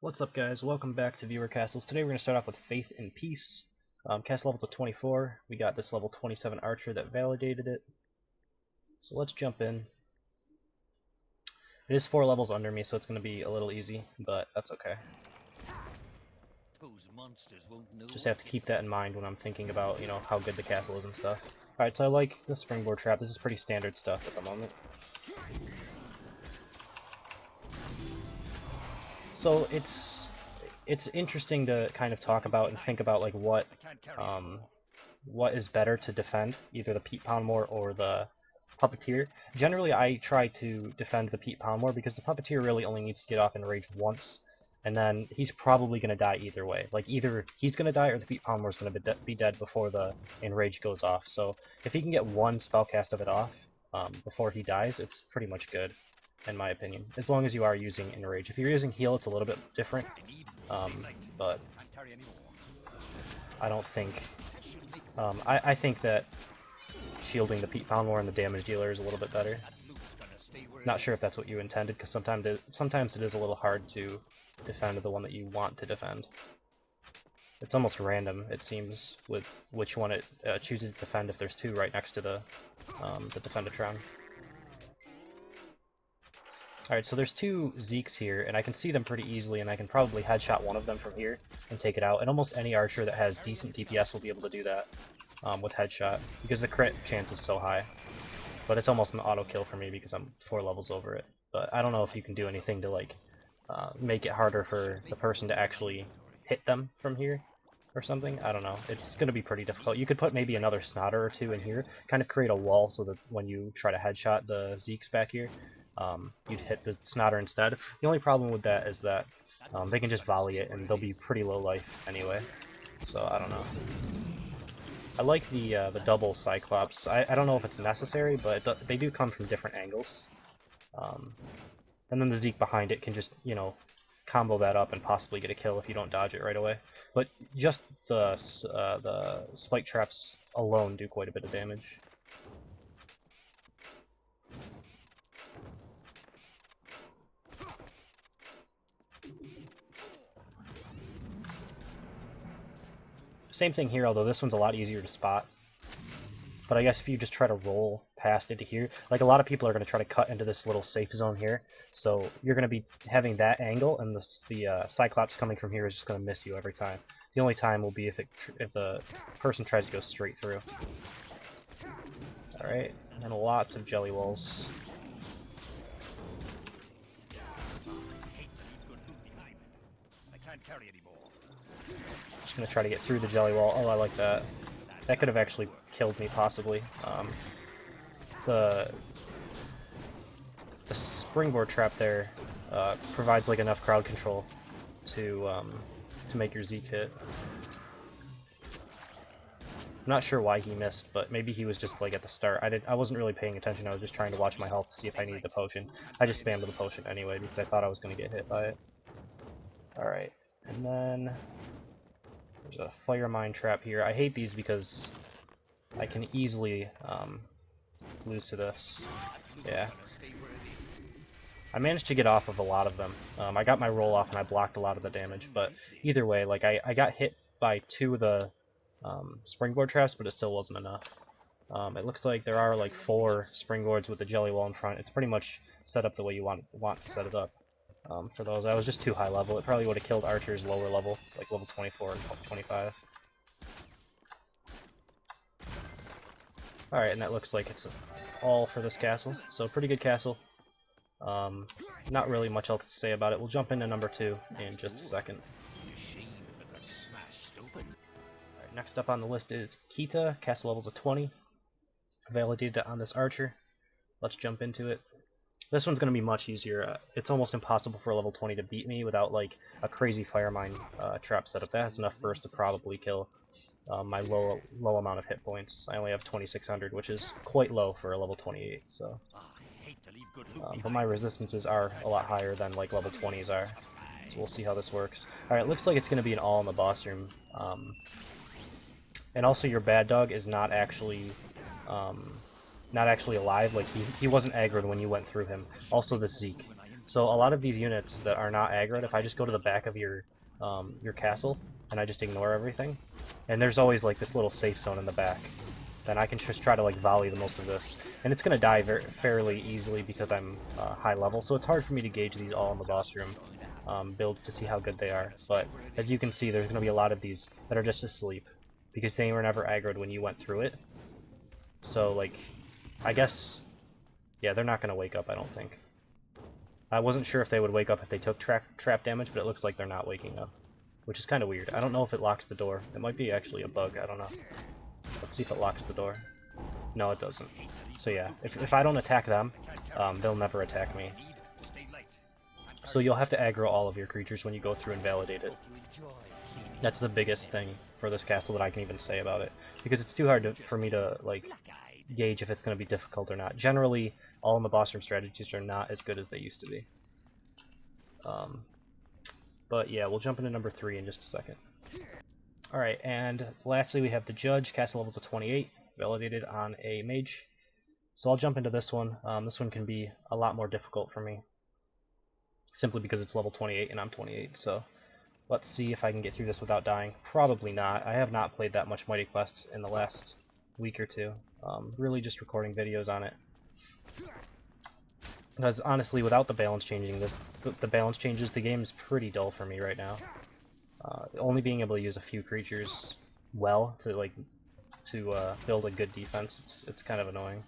What's up, guys? Welcome back to Viewer Castles. Today we're going to start off with Faith in Peace. Castle level's a 24. We got this level 27 archer that validated it. So let's jump in. It is 4 levels under me, so it's going to be a little easy, but that's okay. Those monsters won't know. Just have to keep that in mind when I'm thinking about, how good the castle is and stuff. Alright, so I like the springboard trap. This is pretty standard stuff at the moment. So it's interesting to kind of talk about and think about like what is better to defend, either the Pete Poundmore or the Puppeteer. Generally, I try to defend the Pete Poundmore because the Puppeteer really only needs to get off enraged once, and then he's probably going to die either way. Like either he's going to die or the Pete Poundmore is going to be dead before the enrage goes off. So if he can get one spellcast of it off before he dies, it's pretty much good, in my opinion, as long as you are using Enrage. If you're using Heal, it's a little bit different, but I don't think... I think that shielding the Pete Poundmore and the damage dealer is a little bit better. Not sure if that's what you intended, because sometimes it is a little hard to defend the one that you want to defend. It's almost random, it seems, with which one it chooses to defend if there's two right next to the Defendatron. Alright, so there's two Zeeks here, and I can see them pretty easily, and I can probably headshot one of them from here and take it out. And almost any archer that has decent DPS will be able to do that with headshot, because the crit chance is so high. But it's almost an auto kill for me because I'm 4 levels over it. But I don't know if you can do anything to like make it harder for the person to actually hit them from here or something. I don't know. It's going to be pretty difficult. You could put maybe another Snotter or two in here, kind of create a wall so that when you try to headshot the Zeeks back here, you'd hit the Snotter instead. The only problem with that is that they can just volley it and they'll be pretty low life anyway. So I don't know. I like the double Cyclops. I don't know if it's necessary, but they do come from different angles. And then the Zeke behind it can just, combo that up and possibly get a kill if you don't dodge it right away. But just the spike traps alone do quite a bit of damage. Same thing here, although this one's a lot easier to spot. But I guess if you just try to roll past into here, like a lot of people are going to try to cut into this little safe zone here, so you're going to be having that angle, and the Cyclops coming from here is just going to miss you every time. The only time will be if the person tries to go straight through. Alright, and lots of jelly walls. Just gonna try to get through the jelly wall. Oh, I like that. That could have actually killed me, possibly. The springboard trap there provides like enough crowd control to make your Zeke hit. I'm not sure why he missed, but maybe he was just like at the start. I wasn't really paying attention. I was just trying to watch my health to see if I needed the potion. I just spammed the potion anyway because I thought I was gonna get hit by it. All right, and then there's a fire mine trap here. I hate these because I can easily lose to this. Yeah. I managed to get off of a lot of them. I got my roll off and I blocked a lot of the damage, but either way, like I got hit by 2 of the springboard traps, but it still wasn't enough. It looks like there are like 4 springboards with the jelly wall in front. It's pretty much set up the way you want to set it up. For those, I was just too high level. It probably would have killed archers lower level, like level 24 and 25. Alright, and that looks like it's all for this castle. So pretty good castle. Not really much else to say about it. We'll jump into number 2 in just a second. Alright, next up on the list is Keita. Castle level's a 20. Validated on this archer. Let's jump into it. This one's going to be much easier. It's almost impossible for a level 20 to beat me without like a crazy fire mine trap setup. That has enough burst to probably kill my low amount of hit points. I only have 2600, which is quite low for a level 28. So, but my resistances are a lot higher than like level 20s are. So we'll see how this works. All right, looks like it's going to be an all in the boss room. And also your bad dog is not actually alive. Like he wasn't aggroed when you went through him. Also the Zeke. So a lot of these units that are not aggroed, if I just go to the back of your castle and I just ignore everything, and there's always like this little safe zone in the back, then I can just try to like volley the most of this, and it's gonna die fairly easily because I'm high level. So it's hard for me to gauge these all in the boss room builds to see how good they are. But as you can see, there's gonna be a lot of these that are just asleep because they were never aggroed when you went through it. So like, I guess, yeah, they're not gonna wake up. I don't think. I wasn't sure if they would wake up if they took trap damage, but it looks like they're not waking up, which is kind of weird. I don't know if it locks the door. It might be actually a bug. I don't know. Let's see if it locks the door. No, it doesn't. So yeah, if I don't attack them, they'll never attack me. So you'll have to aggro all of your creatures when you go through and validate it. That's the biggest thing for this castle that I can even say about it, because it's too hard for me to like gauge if it's going to be difficult or not. Generally, all in the boss room strategies are not as good as they used to be. But yeah, we'll jump into number 3 in just a second. Alright, and lastly we have the Judge, castle levels of 28, validated on a mage. So I'll jump into this one. This one can be a lot more difficult for me, simply because it's level 28 and I'm 28, so let's see if I can get through this without dying. Probably not. I have not played that much Mighty Quest in the last week or two. Really just recording videos on it. Because honestly, without the balance changing, the balance changes, the game is pretty dull for me right now. Only being able to use a few creatures well to build a good defense, it's kind of annoying.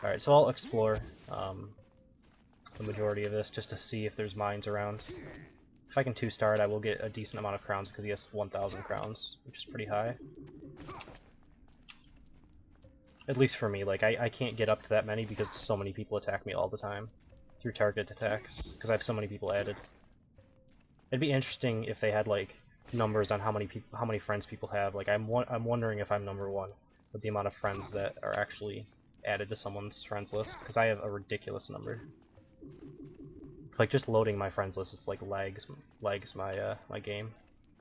Alright, so I'll explore the majority of this just to see if there's mines around. If I can 2-star it, I will get a decent amount of crowns because he has 1,000 crowns, which is pretty high. At least for me, like I can't get up to that many because so many people attack me all the time through target attacks because I have so many people added. It'd be interesting if they had like numbers on how many friends people have. Like I'm wondering if I'm number 1 with the amount of friends that are actually added to someone's friends list, because I have a ridiculous number. Like just loading my friends list, it's like lags my game,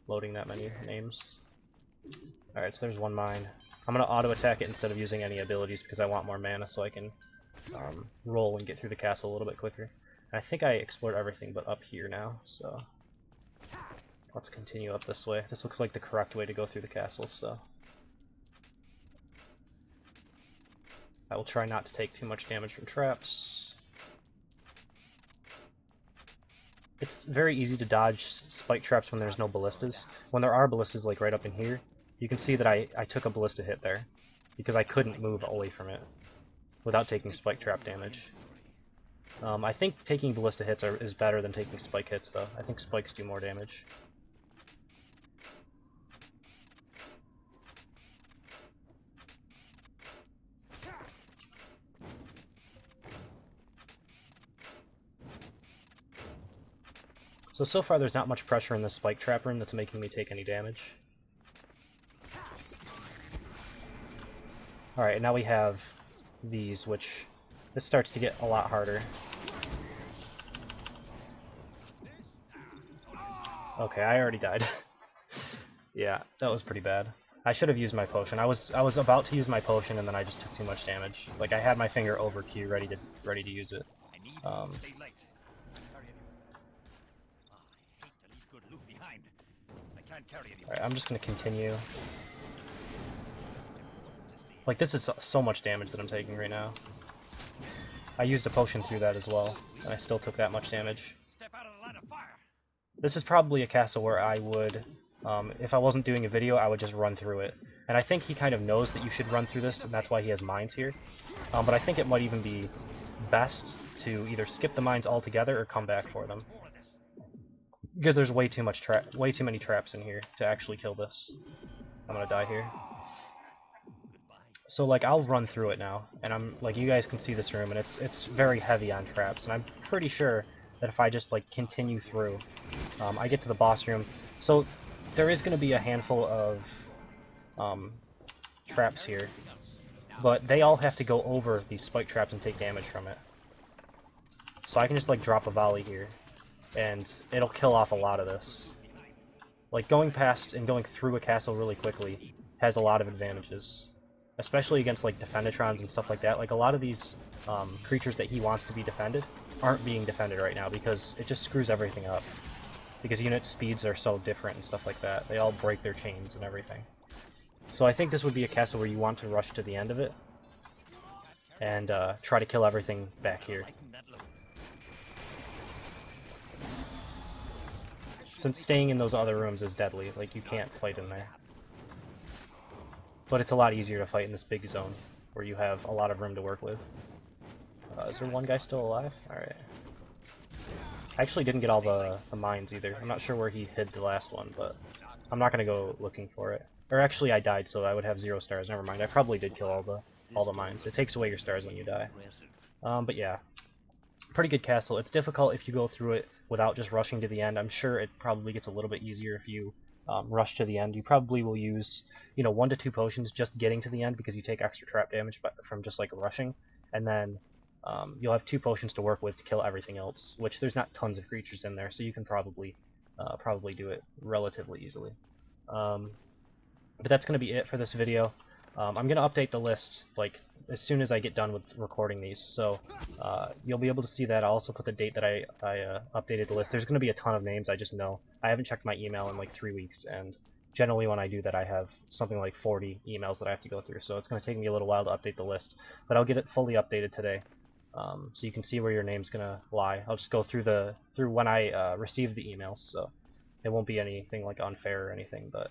loading that many names. Alright, so there's one mine. I'm gonna auto attack it instead of using any abilities because I want more mana so I can roll and get through the castle a little bit quicker. And I think I explored everything but up here now, so let's continue up this way. This looks like the correct way to go through the castle, so I will try not to take too much damage from traps. It's very easy to dodge spike traps when there's no ballistas. When there are ballistas, like right up in here, you can see that I took a ballista hit there because I couldn't move away from it without taking spike trap damage. I think taking ballista hits is better than taking spike hits, though. I think spikes do more damage. So far there's not much pressure in the spike trap room that's making me take any damage. Alright, and now we have these, which this starts to get a lot harder. Okay, I already died. Yeah, that was pretty bad. I should have used my potion. I was about to use my potion and then I just took too much damage. Like I had my finger over Q ready to use it. Alright, I'm just gonna continue. Like this is so much damage that I'm taking right now. I used a potion through that as well, and I still took that much damage. This is probably a castle where I would, if I wasn't doing a video, I would just run through it. And I think he kind of knows that you should run through this, and that's why he has mines here. But I think it might even be best to either skip the mines altogether or come back for them, because there's way too many traps in here to actually kill this. I'm gonna die here. So like I'll run through it now, and I'm like, you guys can see this room, and it's very heavy on traps, and I'm pretty sure that if I just like continue through, I get to the boss room. So there is going to be a handful of traps here, but they all have to go over these spike traps and take damage from it. So I can just like drop a volley here, and it'll kill off a lot of this. Like going past and going through a castle really quickly has a lot of advantages. especially against like Defendatrons and stuff like that. Like a lot of these creatures that he wants to be defended aren't being defended right now because it just screws everything up. Because unit speeds are so different and stuff like that. They all break their chains and everything. So I think this would be a castle where you want to rush to the end of it and try to kill everything back here. Since staying in those other rooms is deadly, like you can't fight in there. But it's a lot easier to fight in this big zone where you have a lot of room to work with. Is there one guy still alive? Alright. I actually didn't get all the mines either. I'm not sure where he hid the last one, but I'm not going to go looking for it. Or actually I died, so I would have 0 stars. Never mind. I probably did kill all the mines. It takes away your stars when you die. But yeah. Pretty good castle. It's difficult if you go through it without just rushing to the end. I'm sure it probably gets a little bit easier if you rush to the end. You probably will use, 1 to 2 potions just getting to the end because you take extra trap damage from just like rushing, and then you'll have 2 potions to work with to kill everything else. Which there's not tons of creatures in there, so you can probably do it relatively easily. But that's going to be it for this video. I'm going to update the list like as soon as I get done with recording these, so you'll be able to see that. I'll also put the date that I updated the list. There's going to be a ton of names, I just know. I haven't checked my email in like 3 weeks, and generally when I do that I have something like 40 emails that I have to go through, so it's going to take me a little while to update the list. But I'll get it fully updated today, so you can see where your name's going to lie. I'll just go through when I receive the emails, so it won't be anything like unfair or anything, but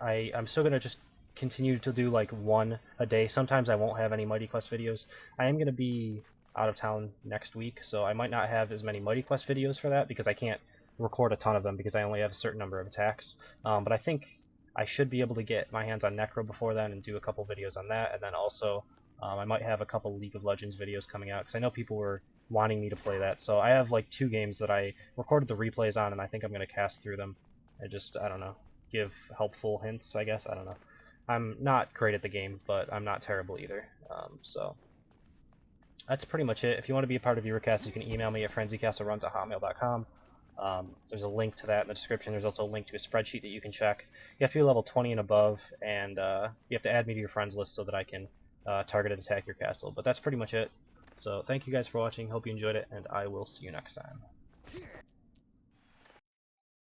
I'm still going to just continue to do like 1 a day. Sometimes I won't have any Mighty Quest videos. I am going to be out of town next week, so I might not have as many Mighty Quest videos for that because I can't record a ton of them because I only have a certain number of attacks. But I think I should be able to get my hands on Necro before then and do a couple videos on that, and then also I might have a couple League of Legends videos coming out because I know people were wanting me to play that. So I have like 2 games that I recorded the replays on, and I think I'm going to cast through them. I don't know, give helpful hints, I guess. I don't know. I'm not great at the game, but I'm not terrible either. So that's pretty much it. If you want to be a part of Eurocast, you can email me at frenzycastleruns@hotmail.com. There's a link to that in the description. There's also a link to a spreadsheet that you can check. You have to be level 20 and above, and you have to add me to your friends list so that I can target and attack your castle. But that's pretty much it. So thank you guys for watching. Hope you enjoyed it, and I will see you next time.